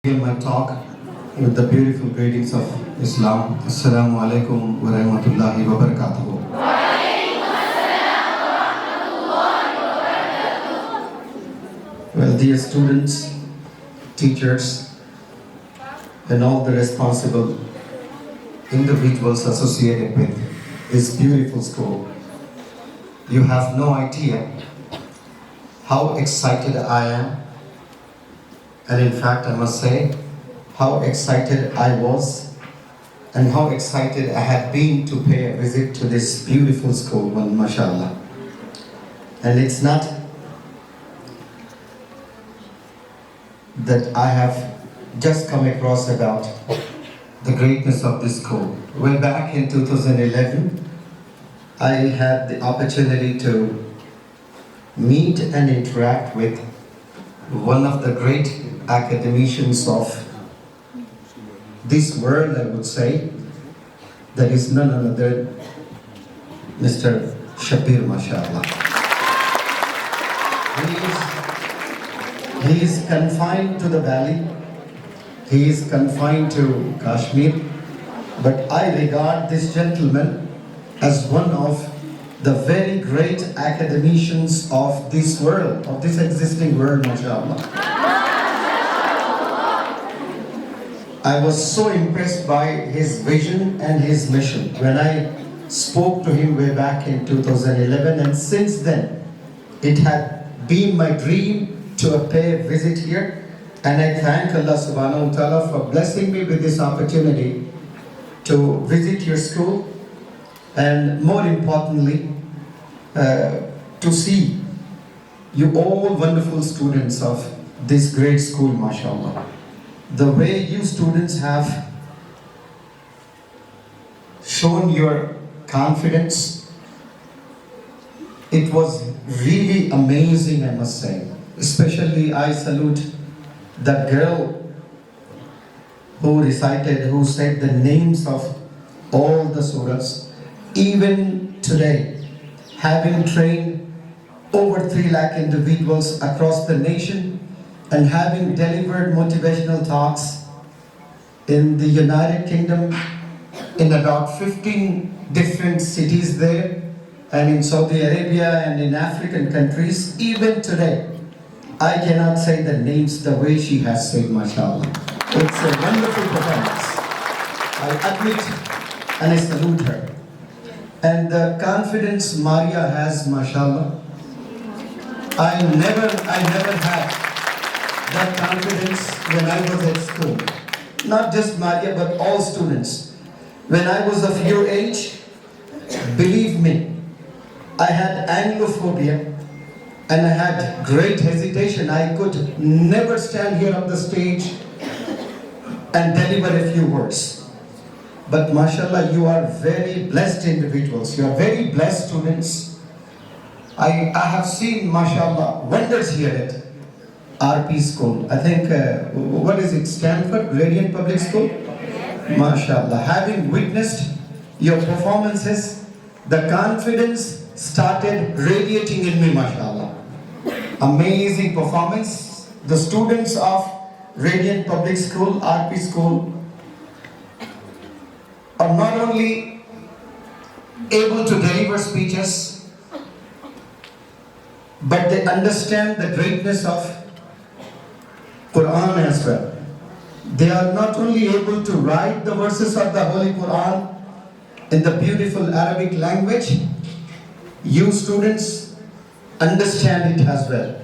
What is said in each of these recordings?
Begin my talk with the beautiful greetings of Islam. Assalamu alaikum wa rahmatullahi wa barakatuh. Well, dear students, teachers, and all the responsible individuals associated with this beautiful school, you have no idea how excited I am. And in fact, I must say how excited I was and how excited I had been to pay a visit to this beautiful school, mashallah. And it's not that I have just come across about the greatness of this school. Well, back in 2011, I had the opportunity to meet and interact with one of the great academicians of this world, I would say. That is none other Mr. Shabir, mashallah. He is confined to the valley. He is confined to Kashmir. But I regard this gentleman as one of the very great academicians of this world, of this existing world, mashallah. I was so impressed by his vision and his mission when I spoke to him way back in 2011, and since then it had been my dream to pay a visit here, and I thank Allah subhanahu wa ta'ala for blessing me with this opportunity to visit your school, and more importantly to see you all wonderful students of this great school, mashallah. The way you students have shown your confidence, it was really amazing, I must say. Especially I salute that girl who said the names of all the surahs. Even today, having trained over 3 lakh individuals across the nation, and having delivered motivational talks in the United Kingdom, in about 15 different cities there, and in Saudi Arabia and in African countries, even today, I cannot say the names the way she has said, mashallah. It's a wonderful performance. I admit and I salute her. And the confidence Maria has, mashallah, I never had that confidence when I was at school. Not just Maria, but all students. When I was of your age, believe me, I had Anglophobia and I had great hesitation. I could never stand here on the stage and deliver a few words. But mashallah, you are very blessed individuals. You are very blessed students. I have seen, mashallah, wonders here at RP school. I think, what is it, Stanford Radiant Public School? Mashallah. Having witnessed your performances, the confidence started radiating in me, mashallah. Amazing performance. The students of Radiant Public School, RP school, are not only able to deliver speeches, but they understand the greatness of Quran as well. They are not only able to write the verses of the Holy Quran in the beautiful Arabic language, you students understand it as well.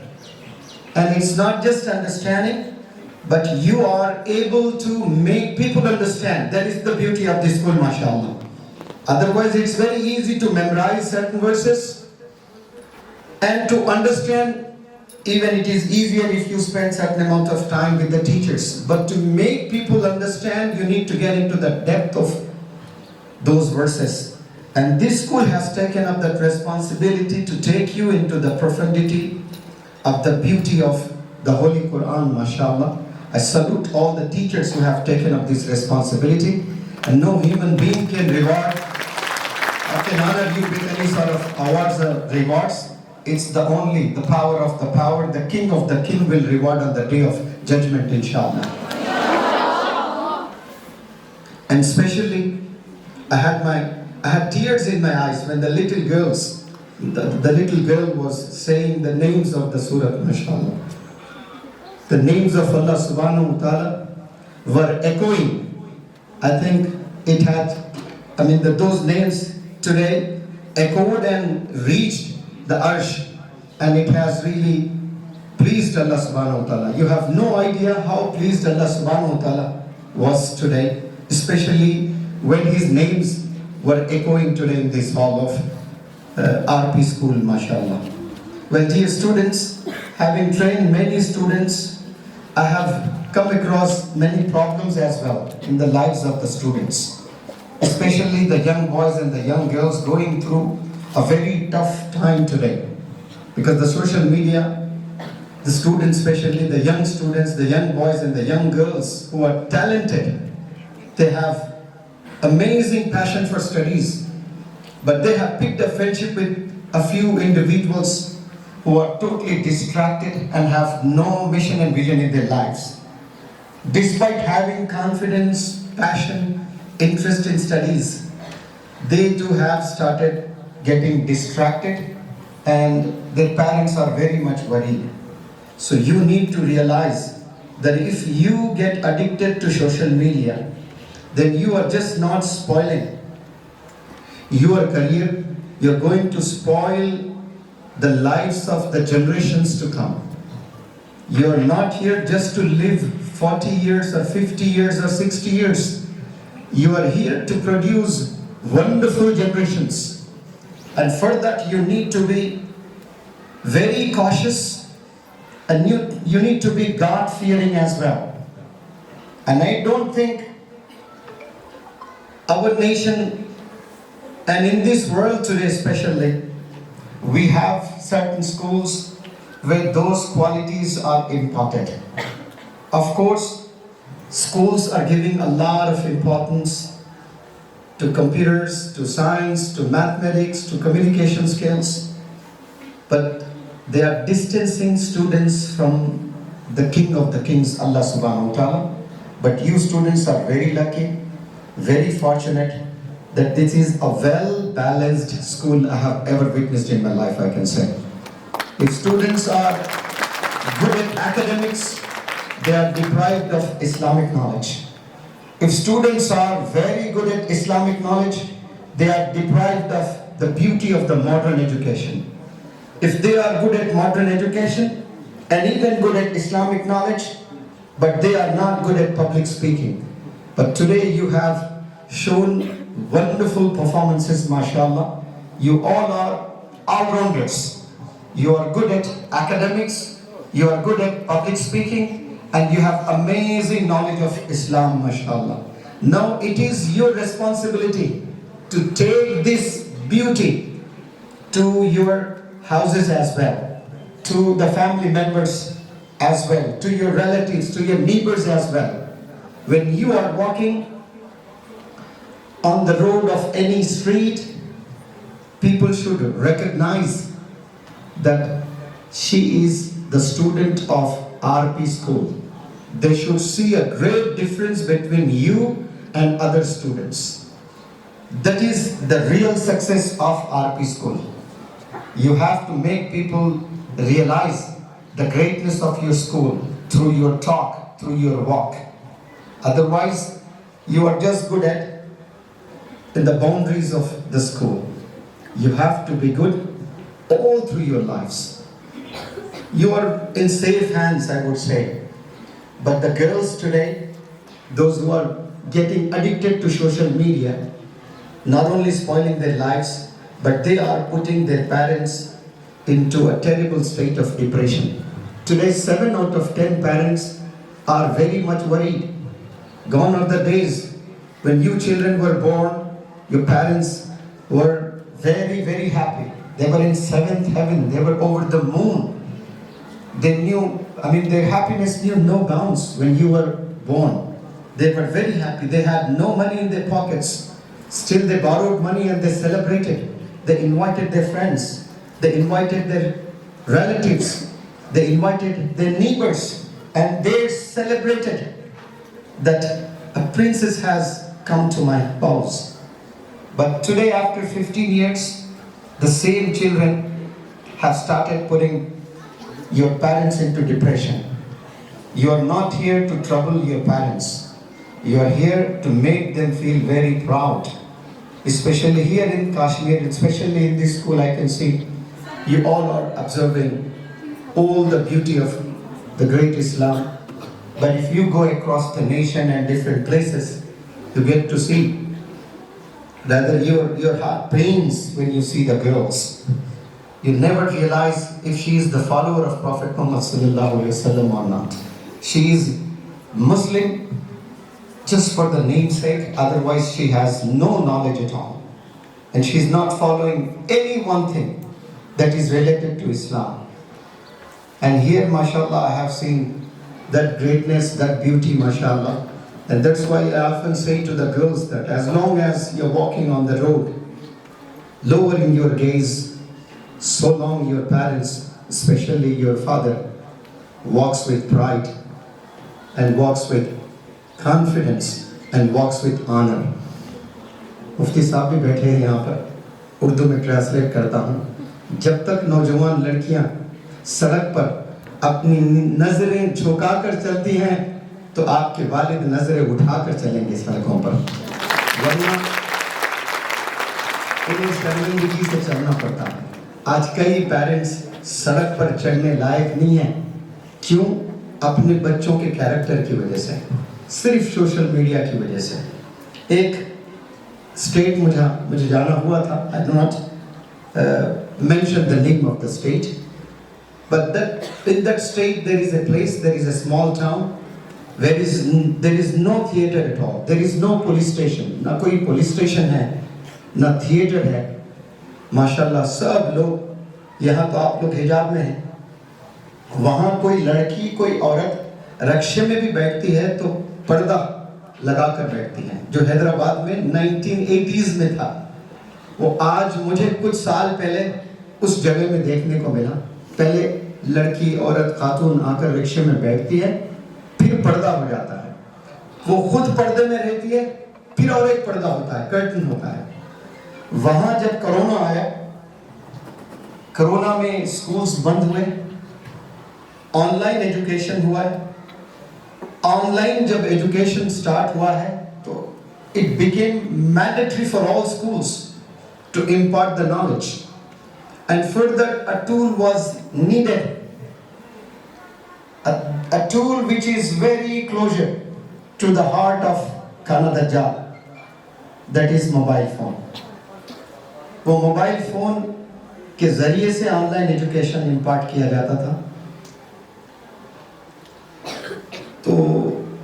And it's not just understanding, but you are able to make people understand. That is the beauty of this school, mashallah. Otherwise, it's very easy to memorize certain verses and to understand. Even it is easier if you spend certain amount of time with the teachers. But to make people understand, you need to get into the depth of those verses. And this school has taken up that responsibility to take you into the profundity of the beauty of the Holy Quran, mashallah. I salute all the teachers who have taken up this responsibility. And no human being can reward or can honor you with any sort of awards or rewards. It's the power of the power. The king of the king will reward on the day of judgment, inshallah. And especially, I had tears in my eyes when the little little girl was saying the names of the surah, mashallah. The names of Allah subhanahu wa ta'ala were echoing. I think it had, those names today echoed and reached the arsh, and it has really pleased Allah subhanahu wa ta'ala. You have no idea how pleased Allah subhanahu wa ta'ala was today, especially when his names were echoing today in this hall of RP school, mashallah. Well, dear students, having trained many students, I have come across many problems as well in the lives of the students, especially the young boys and the young girls going through a very tough time today. Because the social media, the students, especially the young students, the young boys and the young girls who are talented, they have amazing passion for studies, but they have picked a friendship with a few individuals who are totally distracted and have no mission and vision in their lives. Despite having confidence, passion, interest in studies, they too have started getting distracted and their parents are very much worried. So you need to realize that if you get addicted to social media, then you are just not spoiling your career, you're going to spoil the lives of the generations to come. You're not here just to live 40 years or 50 years or 60 years. You are here to produce wonderful generations. And for that you need to be very cautious, and you need to be God-fearing as well. And I don't think our nation, and in this world today especially, we have certain schools where those qualities are imparted. Of course, schools are giving a lot of importance to computers, to science, to mathematics, to communication skills, but they are distancing students from the King of the Kings, Allah subhanahu wa ta'ala. But you students are very lucky, very fortunate that this is a well-balanced school I have ever witnessed in my life, I can say. If students are good at academics, they are deprived of Islamic knowledge. If students are very good at Islamic knowledge, they are deprived of the beauty of the modern education. If they are good at modern education and even good at Islamic knowledge, but they are not good at public speaking. But today you have shown wonderful performances, mashallah. You all are all-rounders. You are good at academics, you are good at public speaking, and you have amazing knowledge of Islam, mashallah. Now it is your responsibility to take this beauty to your houses as well, to the family members as well, to your relatives, to your neighbors as well. When you are walking on the road of any street, people should recognize that she is the student of RP school. They should see a great difference between you and other students. That is the real success of RP school. You have to make people realize the greatness of your school through your talk, through your walk. Otherwise, you are just good at in the boundaries of the school. You have to be good all through your lives. You are in safe hands, I would say. But the girls today, those who are getting addicted to social media, not only spoiling their lives, but they are putting their parents into a terrible state of depression. Today, 7 out of 10 parents are very much worried. Gone are the days when you children were born, your parents were very, very happy. They were in 7th heaven. They were over the moon. They knew, their happiness knew no bounds when you were born. They were very happy. They had no money in their pockets. Still they borrowed money and they celebrated. They invited their friends. They invited their relatives. They invited their neighbors. And they celebrated that a princess has come to my house. But today, after 15 years, the same children have started putting your parents into depression. You are not here to trouble your parents. You are here to make them feel very proud. Especially here in Kashmir, especially in this school, I can see you all are observing all the beauty of the great Islam. But if you go across the nation and different places, you get to see that your heart pains when you see the girls. You never realize if she is the follower of Prophet Muhammad sallallahu alaihi wasallam or not. She is Muslim just for the namesake, otherwise she has no knowledge at all. And she is not following any one thing that is related to Islam. And here, mashallah, I have seen that greatness, that beauty, mashallah. And that's why I often say to the girls that as long as you're walking on the road, lowering your gaze, so long your parents, especially your father, walks with pride and walks with confidence and walks with honor. मुफ्ती साहब भी बैठे हैं यहाँ पर, उर्दू में translate करता हूँ. जब तक नौजवान लड़कियाँ सड़क पर अपनी नजरें झुकाकर चलती हैं तो आपके वालिद नजरें उठाकर चलेंगे सड़कों पर, वरना इन्हें शर्मिंदगी से चलना पड़ता है. आज कई पेरेंट्स सड़क पर चढ़ने लायक नहीं हैं. क्यों? अपने बच्चों के कैरेक्टर की वजह से, सिर्फ सोशल मीडिया की वजह से. एक स्टेट मुझे जाना हुआ था. I do not mention the name of the state, but in that state there is a place, there is a small town where there is no theater at all. There is no police station. ना कोई police station है, ना theater है. माशाल्लाह सब लोग, यहाँ तो आप लोग हिजाब में हैं, वहाँ कोई लड़की कोई औरत रक्शे में भी बैठती है तो पर्दा लगा कर बैठती हैं, जो हैदराबाद में 1980s में था. वो आज मुझे कुछ साल पहले उस जगह में देखने को मिला. पहले लड़की औरत खातून आकर रिक्शे में बैठती है, फिर पर्दा हो जाता है. वो खुद पर्दे में रहती है, फिर और एक पर्दा होता है, कर्टन होता है. वहां जब कोरोना आया, कोरोना में स्कूल्स बंद हुए, ऑनलाइन एजुकेशन हुआ है. ऑनलाइन जब एजुकेशन स्टार्ट हुआ है तो it became mandatory for all schools to impart the knowledge, and further a tool was needed, a tool which is very closer to the heart of Kanadajja, that is mobile phone. वो mobile phone के जरिए से online education impart किया जाता था. तो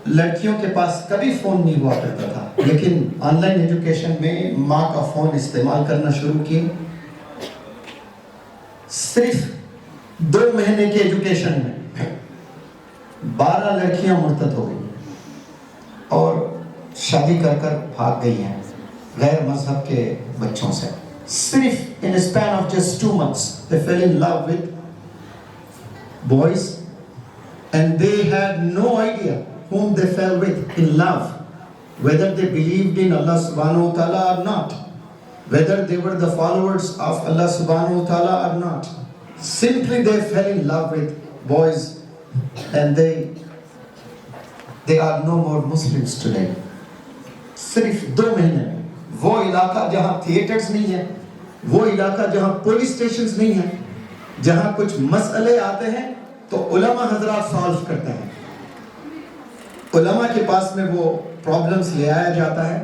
लड़कियों के पास कभी फोन नहीं हुआ करता था, लेकिन ऑनलाइन एजुकेशन में माँ का फोन इस्तेमाल करना शुरू किए. सिर्फ 2 महीने की एजुकेशन में 12 लड़कियां मुर्तद हो गई और शादी कर कर भाग गई हैं गैर मजहब के बच्चों से. सिर्फ in a span of just 2 months they fell in love with boys, and they had no idea whom they fell with in love, whether they believed in Allah subhanahu wa ta'ala or not, whether they were the followers of Allah subhanahu wa ta'ala or not. Simply they fell in love with boys, and they are no more Muslims today. सिर्फ 2 महीने में वो इलाका जहाँ theatres नहीं है, वो इलाका जहाँ पुलिस स्टेशंस नहीं है, जहाँ कुछ मसले आते हैं तो उलमा हजरात सॉल्व करते हैं. उलमा के पास में वो प्रॉब्लम्स ले आया जाता है,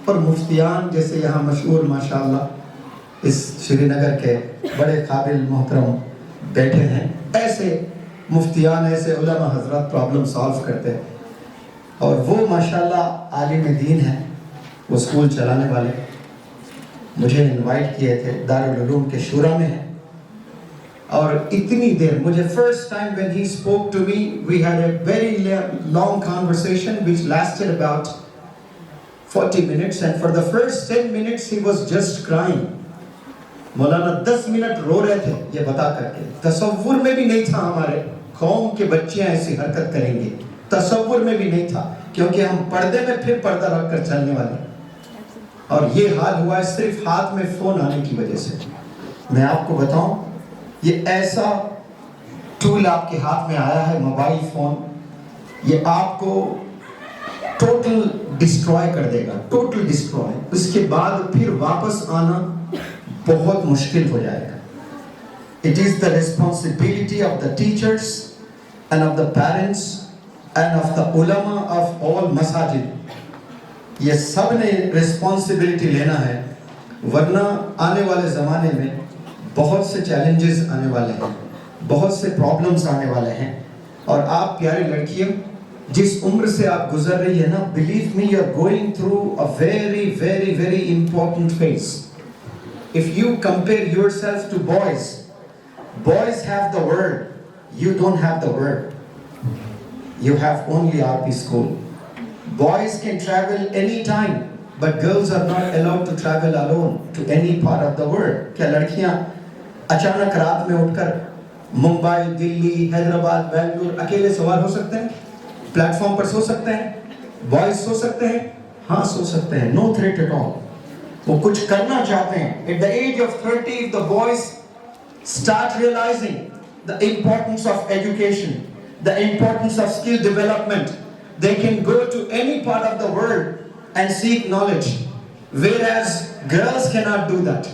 और मुफ्तियान जैसे यहाँ मशहूर माशाअल्लाह इस श्रीनगर के बड़े काबिल मोहतरम बैठे हैं, ऐसे मुफ्तियान ऐसे उलमा हजरात प्रॉब्लम सॉल्व करते हैं. और वो माशाअल्लाह आलिम दीन है, वो स्कूल चलाने वाले मुझे इनवाइट किए थे, दारुल उलूम के शूरा में है. और इतनी देर मुझे first time when he spoke to me, we had a very long conversation which lasted about 40 minutes, and for the first 10 minutes he was just crying. Maulana 10 minute रो रहे थे ये बता करके. तसव्वुर में भी नहीं था हमारे कौम के बच्चे ऐसी हरकत करेंगे, तसव्वुर में भी नहीं था. کیونکہ ہم پردے میں پھر پردہ رکھ کر چلنے والے ہیں. اور یہ حال ہوا ہے صرف ہاتھ میں فون آنے کی وجہ سے. میں آپ کو بتاؤں, یہ ایسا ٹول آپ کے ہاتھ میں آیا ہے, موبائل فون, یہ آپ کو ٹوٹل ڈسٹروائے کر دے گا, ٹوٹل ڈسٹروائے. اس کے بعد پھر واپس آنا بہت مشکل ہو جائے گا. It is the responsibility of the teachers and of the parents and of the ulama of all masajid. یہ سب نے responsibility لینا ہے, ورنہ آنے والے زمانے میں بہت سے challenges آنے والے ہیں, بہت سے problems آنے والے ہیں. اور آپ پیارے لڑکیوں, جس عمر سے آپ گزر رہی ہے نا, believe me, you are going through a very, very, very important phase. If you compare yourself to boys, boys have the world, you don't have the world. You have only RP school. Boys can travel anytime, but girls are not allowed to travel alone to any part of the world. کیا لڑکیاں اچانک رات میں اٹھ کر ممبئی, دلی, حیدرآباد, بنگلور اکیلے سوار ہو سکتے ہیں؟ پلیٹ فارم پر سو سکتے ہیں؟ بوائز سو سکتے ہیں؟ ہاں سو سکتے ہیں, no threat at all. وہ کچھ کرنا چاہتے ہیں. At the age of 30, if the boys start realizing the importance of education, the importance of skill development, they can go to any part of the world and seek knowledge, whereas girls cannot do that.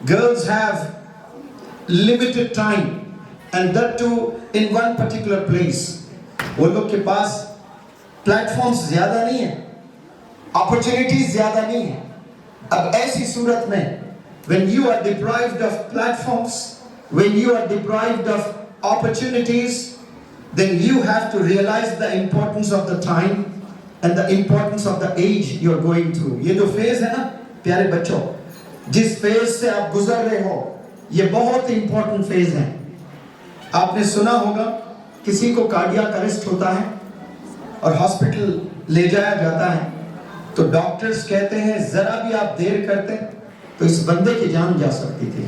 Girls have limited time, and that too in one particular place. وہ لوگ کے پاس platforms زیادہ نہیں ہیں, opportunities زیادہ نہیں ہیں. اب ایسی صورت میں when you are deprived of platforms, when you are deprived of opportunities, then you have to realize the importance of the time and the importance of the age you are going through. یہ جو phase ہے نا پیارے بچوں, جس phase سے آپ گزر رہے ہو, یہ بہت امپورٹنٹ فیز ہے. آپ نے سنا ہوگا کسی کو کارڈیاک اریسٹ ہوتا ہے اور ہاسپٹل لے جایا جاتا ہے, تو ڈاکٹرز کہتے ہیں ذرا بھی آپ دیر کرتے تو اس بندے کی جان جا سکتی تھی.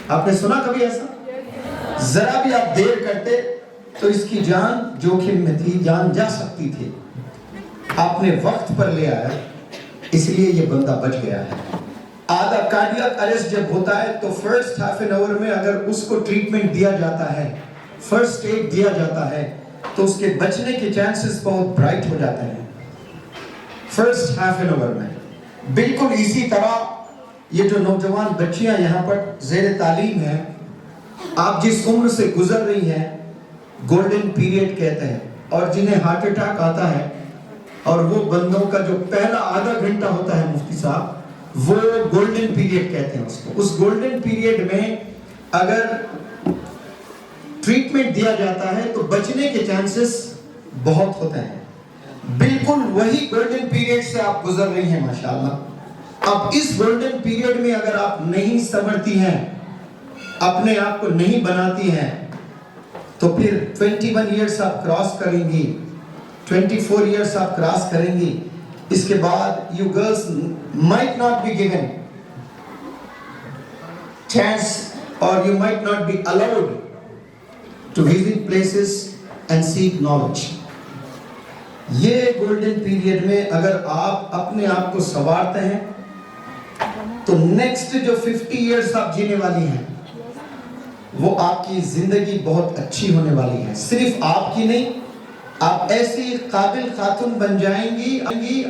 آپ نے سنا کبھی ایسا؟ ذرا بھی آپ دیر کرتے تو اس کی جان جوخم میں تھی, جان جا سکتی تھی. آپ نے وقت پر لے آیا, اس لیے یہ بندہ بچ گیا ہے. آدھا کارڈیاک اریسٹ جب ہوتا ہے تو فرسٹ ہاف این آور میں اگر اس کو ٹریٹمنٹ دیا جاتا ہے, فرسٹ ایڈ دیا جاتا ہے, تو اس کے بچنے کے چانسز بہت برائٹ ہو جاتے ہیں فرسٹ ہاف این آور میں. بالکل اسی طرح یہ جو نوجوان بچیاں یہاں پر زیر تعلیم ہیں, آپ جس عمر سے گزر رہی ہیں گولڈن پیریڈ کہتے ہیں, اور جنہیں ہارٹ اٹیک آتا ہے, اور وہ بندوں کا جو پہلا آدھا گھنٹہ ہوتا ہے مفتی صاحب, وہ گولڈن پیریڈ کہتے ہیں اس کو. اس گولڈن پیریڈ میں اگر ٹریٹمنٹ دیا جاتا ہے تو بچنے کے چانسز بہت ہوتے ہیں. بالکل وہی گولڈن پیریڈ سے آپ گزر رہی ہیں ماشاءاللہ. اب اس گولڈن پیریڈ میں اگر آپ نہیں سنورتی ہیں, اپنے آپ کو نہیں بناتی ہیں, تو پھر 21 ایئرس آپ کراس کریں گی, 24 ایئرس آپ کراس کریں گی. اس کے بعد you girls might not be given chance, or you might not be allowed to visit places and seek knowledge. یہ گولڈن پیریڈ میں اگر آپ اپنے آپ کو سنوارتے ہیں تو نیکسٹ جو 50 ایئرس آپ جینے والی ہیں وہ آپ کی زندگی بہت اچھی ہونے والی ہے. صرف آپ کی نہیں, آپ ایسی قابل خاتون بن جائیں گی